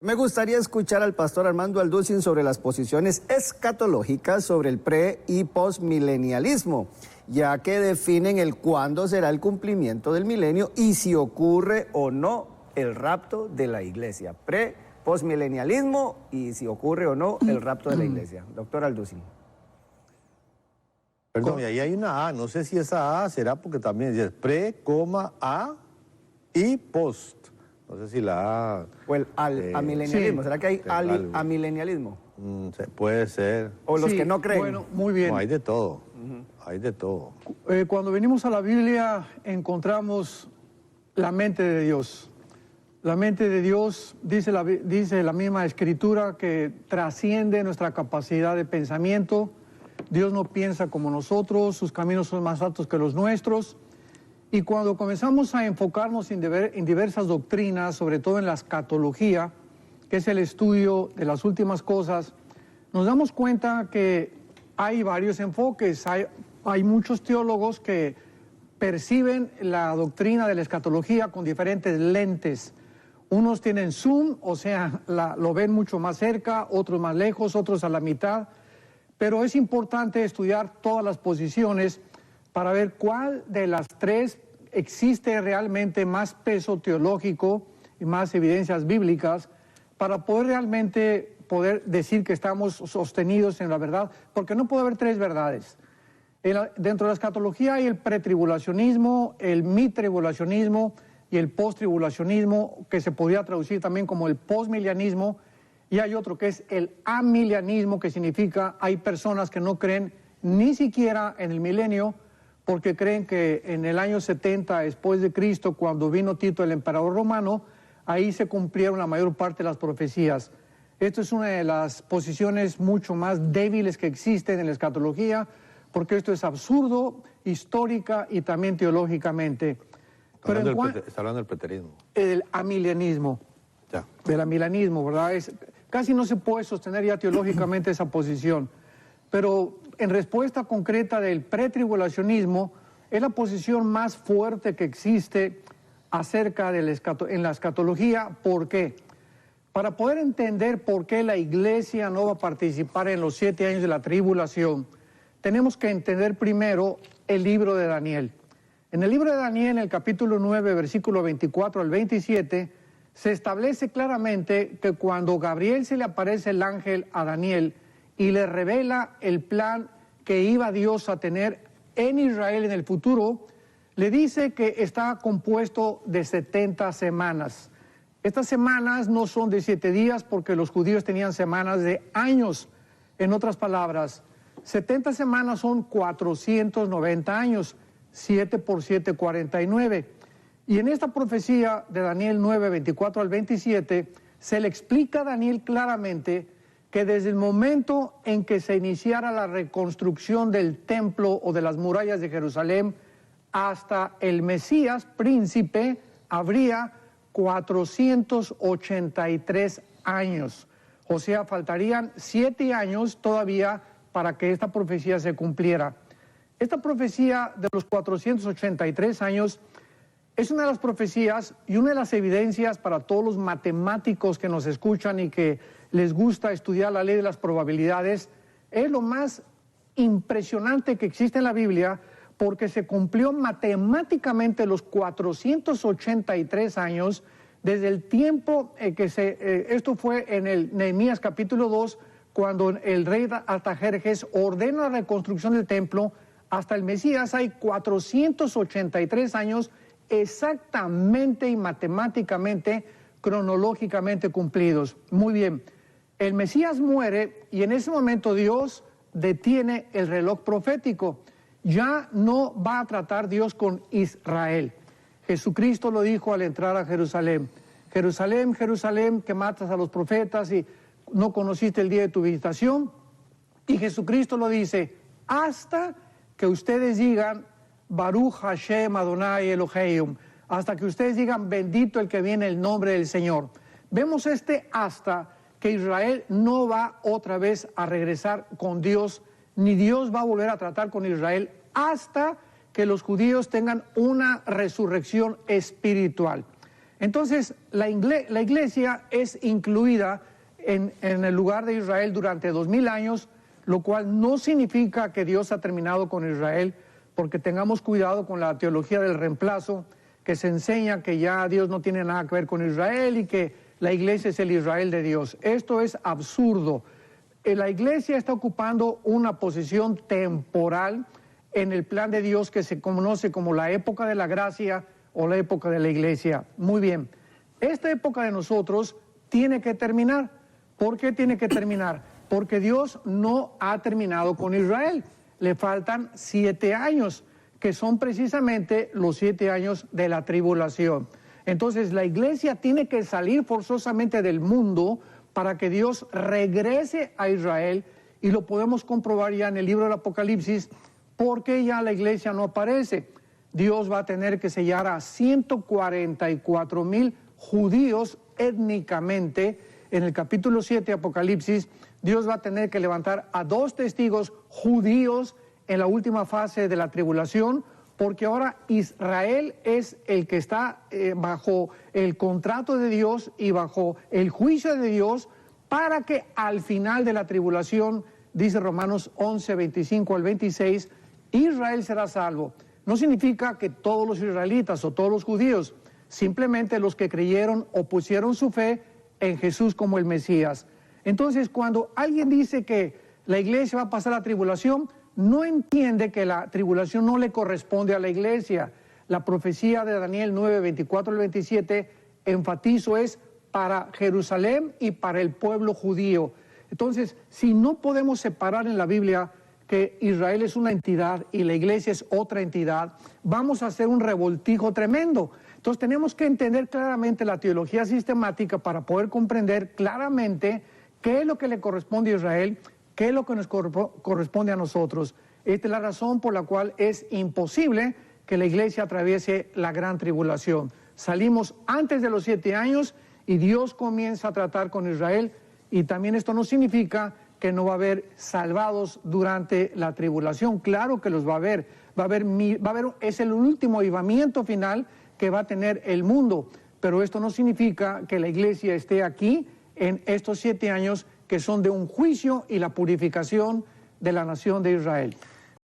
Me gustaría escuchar al pastor Armando Alducin sobre las posiciones escatológicas sobre el pre- y postmilenialismo, ya que definen el cuándo será el cumplimiento del milenio y si ocurre o no el rapto de la iglesia. Pre, postmilenialismo y si ocurre o no el rapto de la iglesia. Doctor Alducin. Perdón, y ahí hay una A, no sé si esa A será porque también dice pre, coma, A y post. No sé si la A... O el amilenialismo. sí. ¿Será que hay Algo. amilenialismo? Puede ser. O los Sí, que no creen. Bueno, muy bien. No, hay de todo. Hay de todo. Cuando venimos a la Biblia encontramos la mente de Dios. La mente de Dios, dice la misma Escritura, que trasciende nuestra capacidad de pensamiento. Dios no piensa como nosotros, sus caminos son más altos que los nuestros. Y cuando comenzamos a enfocarnos en diversas doctrinas, sobre todo en la escatología, que es el estudio de las últimas cosas, nos damos cuenta que hay varios enfoques. Hay muchos teólogos que perciben la doctrina de la escatología con diferentes lentes. Unos tienen zoom, o sea, lo ven mucho más cerca, otros más lejos, otros a la mitad. Pero es importante estudiar todas las posiciones para ver cuál de las tres existe realmente más peso teológico y más evidencias bíblicas para poder realmente decir que estamos sostenidos en la verdad, porque no puede haber tres verdades. Dentro de la escatología hay el pretribulacionismo, el mitribulacionismo y el posttribulacionismo, que se podría traducir también como el postmilianismo, y hay otro que es el amilianismo, que significa hay personas que no creen ni siquiera en el milenio, porque creen que en el año 70 después de Cristo, cuando vino Tito el emperador romano, ahí se cumplieron la mayor parte de las profecías. Esto es una de las posiciones mucho más débiles que existen en la escatología, porque esto es absurdo, histórica y también teológicamente. Está hablando del preterismo. El amilianismo. Ya. Del amilanismo, ¿verdad? Casi no se puede sostener ya teológicamente esa posición. Pero en respuesta concreta del pretribulacionismo, es la posición más fuerte que existe acerca de en la escatología. ¿Por qué? Para poder entender por qué la iglesia no va a participar en los 7 años de la tribulación, tenemos que entender primero el libro de Daniel. En el libro de Daniel, en el capítulo 9, versículo 24 al 27, se establece claramente que cuando Gabriel se le aparece el ángel a Daniel y le revela el plan que iba Dios a tener en Israel en el futuro, le dice que está compuesto de 70 semanas. Estas semanas no son de 7 días porque los judíos tenían semanas de años. En otras palabras, 70 semanas son 490 años, 7 por 7, 49. Y en esta profecía de Daniel 9, 24 al 27, se le explica a Daniel claramente que desde el momento en que se iniciara la reconstrucción del templo o de las murallas de Jerusalén hasta el Mesías príncipe, habría 483 años. O sea, faltarían 7 años todavía para que esta profecía se cumpliera. Esta profecía de los 483 años es una de las profecías y una de las evidencias para todos los matemáticos que nos escuchan y que les gusta estudiar la ley de las probabilidades. Es lo más impresionante que existe en la Biblia, porque se cumplió matemáticamente los 483 años desde el tiempo esto fue en el Nehemías capítulo 2, cuando el rey Artajerjes ordena la reconstrucción del templo, hasta el Mesías hay 483 años exactamente y matemáticamente, cronológicamente cumplidos. Muy bien, el Mesías muere y en ese momento Dios detiene el reloj profético. Ya no va a tratar Dios con Israel. Jesucristo lo dijo al entrar a Jerusalén. Jerusalén, Jerusalén, que matas a los profetas y no conociste el día de tu visitación. Y Jesucristo lo dice, hasta que ustedes digan, Baruch Hashem Adonai Eloheim, hasta que ustedes digan, bendito el que viene en el nombre del Señor. Vemos hasta que Israel no va otra vez a regresar con Dios, ni Dios va a volver a tratar con Israel hasta que los judíos tengan una resurrección espiritual. Entonces, la iglesia es incluida en el lugar de Israel durante 2000 años, lo cual no significa que Dios ha terminado con Israel, porque tengamos cuidado con la teología del reemplazo, que se enseña que ya Dios no tiene nada que ver con Israel y que la iglesia es el Israel de Dios. Esto es absurdo. La iglesia está ocupando una posición temporal en el plan de Dios que se conoce como la época de la gracia o la época de la iglesia. Muy bien, esta época de nosotros tiene que terminar. ¿Por qué tiene que terminar? Porque Dios no ha terminado con Israel. Le faltan 7 años, que son precisamente los 7 años de la tribulación. Entonces la iglesia tiene que salir forzosamente del mundo para que Dios regrese a Israel, y lo podemos comprobar ya en el libro del Apocalipsis, porque ya la iglesia no aparece. Dios va a tener que sellar a 144,000 judíos étnicamente. En el capítulo 7 de Apocalipsis, Dios va a tener que levantar a 2 testigos judíos en la última fase de la tribulación, porque ahora Israel es el que está bajo el contrato de Dios y bajo el juicio de Dios, para que al final de la tribulación, dice Romanos 11, 25 al 26, Israel será salvo. No significa que todos los israelitas o todos los judíos, simplemente los que creyeron o pusieron su fe en Jesús como el Mesías. Entonces, cuando alguien dice que la iglesia va a pasar la tribulación, no entiende que la tribulación no le corresponde a la iglesia. La profecía de Daniel 9, 24 al 27, enfatizo, es para Jerusalén y para el pueblo judío. Entonces, si no podemos separar en la Biblia que Israel es una entidad y la iglesia es otra entidad, vamos a hacer un revoltijo tremendo. Entonces tenemos que entender claramente la teología sistemática para poder comprender claramente qué es lo que le corresponde a Israel, qué es lo que nos corresponde a nosotros. Esta es la razón por la cual es imposible que la iglesia atraviese la gran tribulación. Salimos antes de los 7 años y Dios comienza a tratar con Israel, y también esto no significa que no va a haber salvados durante la tribulación. Claro que los va a haber. Es el último avivamiento final que va a tener el mundo, pero esto no significa que la iglesia esté aquí en estos 7 años que son de un juicio y la purificación de la nación de Israel.